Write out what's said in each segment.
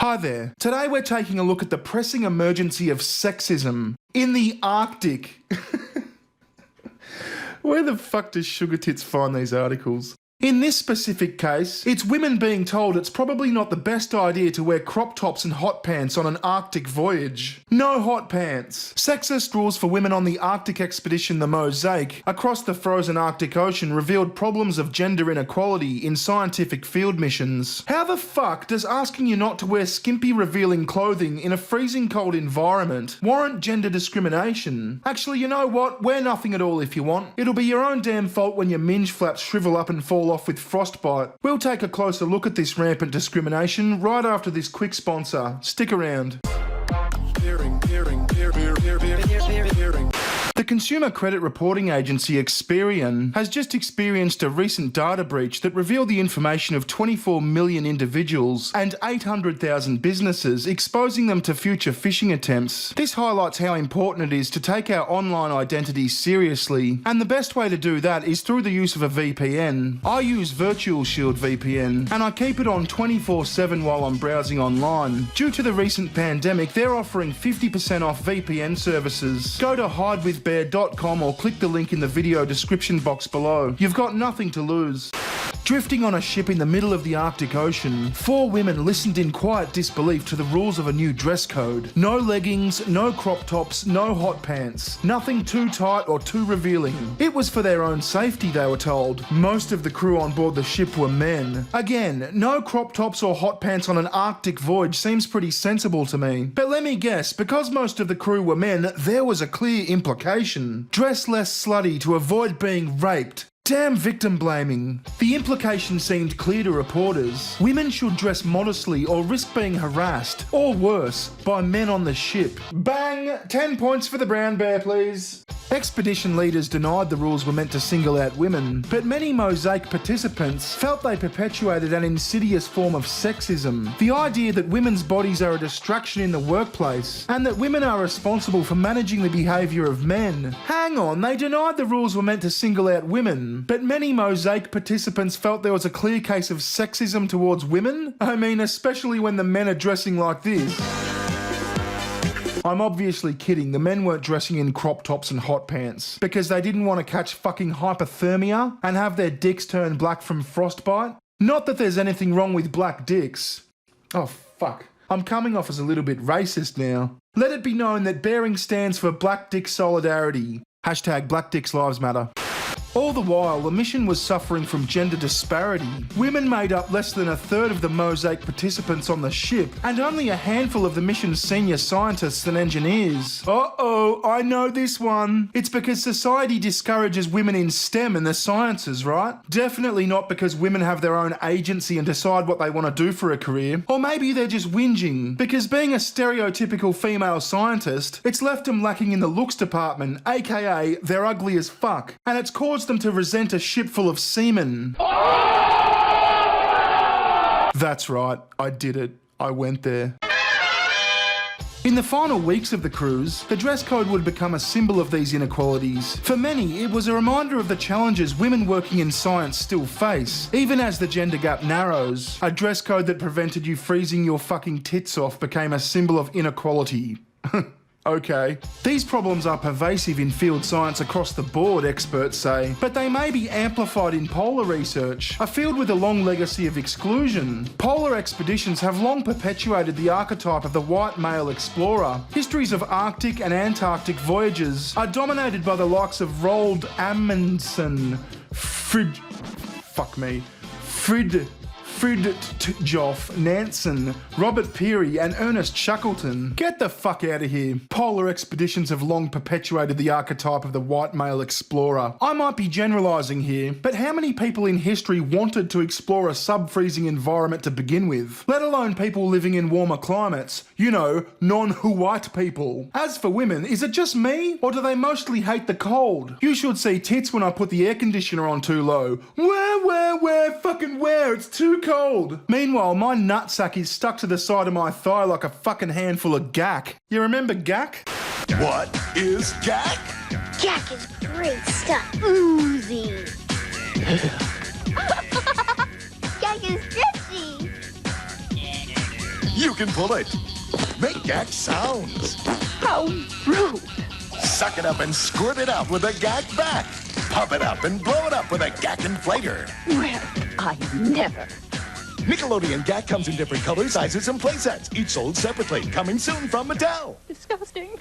Hi there. Today we're taking a look at the pressing emergency of sexism in the Arctic. Where the fuck does Sugar Tits find these articles? In this specific case, it's women being told it's probably not the best idea to wear crop tops and hot pants on an Arctic voyage. No hot pants. Sexist rules for women on the Arctic expedition The Mosaic across the frozen Arctic Ocean revealed problems of gender inequality in scientific field missions. How the fuck does asking you not to wear skimpy revealing clothing in a freezing cold environment warrant gender discrimination? Actually, you know what? Wear nothing at all if you want. It'll be your own damn fault when your minge flaps shrivel up and fall off with frostbite. We'll take a closer look at this rampant discrimination right after this quick sponsor. Stick around. The consumer credit reporting agency Experian has just experienced a recent data breach that revealed the information of 24 million individuals and 800,000 businesses, exposing them to future phishing attempts. This highlights how important it is to take our online identity seriously, and the best way to do that is through the use of a VPN. I use VirtualShield VPN, and I keep it on 24/7 while I'm browsing online. Due to the recent pandemic, they're offering 50% off VPN services. Go to hidewithbear.com or click the link in the video description box below. You've got nothing to lose. Drifting on a ship in the middle of the Arctic Ocean, 4 women listened in quiet disbelief to the rules of a new dress code. No leggings, no crop tops, no hot pants. Nothing too tight or too revealing. It was for their own safety, they were told. Most of the crew on board the ship were men. Again, no crop tops or hot pants on an Arctic voyage seems pretty sensible to me. But let me guess, because most of the crew were men, there was a clear implication. Dress less slutty to avoid being raped. Damn victim blaming. The implication seemed clear to reporters. Women should dress modestly or risk being harassed, or worse, by men on the ship. Bang! 10 points for the brown bear, please. Expedition leaders denied the rules were meant to single out women, but many Mosaic participants felt they perpetuated an insidious form of sexism. The idea that women's bodies are a distraction in the workplace, and that women are responsible for managing the behaviour of men. Hang on, they denied the rules were meant to single out women, but many Mosaic participants felt there was a clear case of sexism towards women? I mean, especially when the men are dressing like this. I'm obviously kidding, the men weren't dressing in crop tops and hot pants because they didn't want to catch fucking hypothermia and have their dicks turn black from frostbite. Not that there's anything wrong with black dicks. Oh fuck, I'm coming off as a little bit racist now. Let it be known that Bearing stands for Black Dick Solidarity. Hashtag Black Dicks Lives Matter. All the while, the mission was suffering from gender disparity. Women made up less than a third of the Mosaic participants on the ship, and only a handful of the mission's senior scientists and engineers. Uh-oh, I know this one. It's because society discourages women in STEM and the sciences, right? Definitely not because women have their own agency and decide what they want to do for a career. Or maybe they're just whinging, because being a stereotypical female scientist, it's left them lacking in the looks department, aka they're ugly as fuck, and it's caused them to resent a ship full of seamen. That's right, I did it. I went there. In the final weeks of the cruise, the dress code would become a symbol of these inequalities. For many, it was a reminder of the challenges women working in science still face, even as the gender gap narrows. A dress code that prevented you freezing your fucking tits off became a symbol of inequality. Okay. These problems are pervasive in field science across the board, experts say, but they may be amplified in polar research, a field with a long legacy of exclusion. Polar expeditions have long perpetuated the archetype of the white male explorer. Histories of Arctic and Antarctic voyages are dominated by the likes of Roald Amundsen, Fridtjof Nansen, Robert Peary and Ernest Shackleton. Get the fuck out of here. Polar expeditions have long perpetuated the archetype of the white male explorer. I might be generalising here, but how many people in history wanted to explore a sub-freezing environment to begin with? Let alone people living in warmer climates. You know, non-white people. As for women, is it just me? Or do they mostly hate the cold? You should see tits when I put the air conditioner on too low. Where? It's too cold. Meanwhile, my nutsack is stuck to the side of my thigh like a fucking handful of gack. You remember gack? What is gack? Gack is great stuff. Oozy. Gack is stretchy. You can pull it. Make gag sounds. How rude. Suck it up and squirt it out with a gag back. Pump it up and blow it up with a gag inflator. Well, I never. Nickelodeon Gag comes in different colors, sizes, and playsets, each sold separately. Coming soon from Mattel. Disgusting.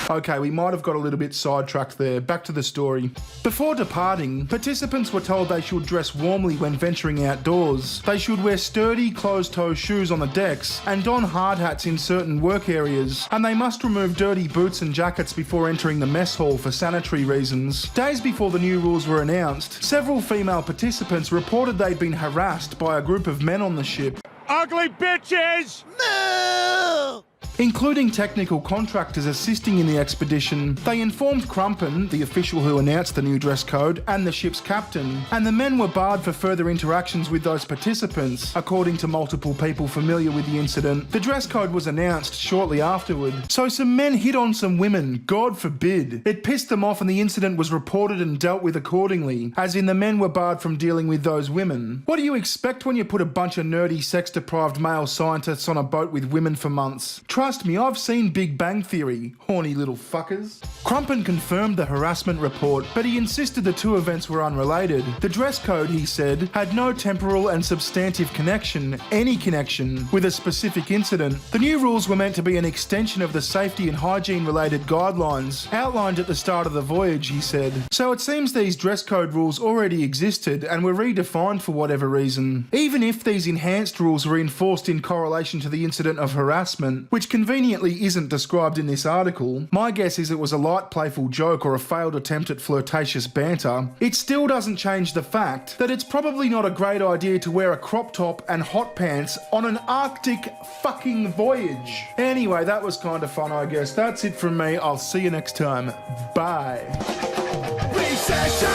Okay, we might have got a little bit sidetracked there. Back to the story. Before departing, participants were told they should dress warmly when venturing outdoors. They should wear sturdy, closed-toe shoes on the decks and don hard hats in certain work areas. And they must remove dirty boots and jackets before entering the mess hall for sanitary reasons. Days before the new rules were announced, several female participants reported they'd been harassed by a group of men on the ship. Ugly bitches! No! Including technical contractors assisting in the expedition. They informed Crumpan, the official who announced the new dress code, and the ship's captain, and the men were barred for further interactions with those participants, according to multiple people familiar with the incident. The dress code was announced shortly afterward, so some men hit on some women, God forbid. It pissed them off and the incident was reported and dealt with accordingly, as in the men were barred from dealing with those women. What do you expect when you put a bunch of nerdy, sex-deprived male scientists on a boat with women for months? Trust me, I've seen Big Bang Theory, horny little fuckers. Crumpan confirmed the harassment report, but he insisted the two events were unrelated. The dress code, he said, had no temporal and substantive connection, any connection, with a specific incident. The new rules were meant to be an extension of the safety and hygiene related guidelines outlined at the start of the voyage, he said. So it seems these dress code rules already existed and were redefined for whatever reason. Even if these enhanced rules were enforced in correlation to the incident of harassment, which conveniently isn't described in this article, my guess is it was a light playful joke or a failed attempt at flirtatious banter, it still doesn't change the fact that it's probably not a great idea to wear a crop top and hot pants on an Arctic fucking voyage. Anyway, that was kind of fun, I guess. That's it from me. I'll see you next time. Bye. Recession!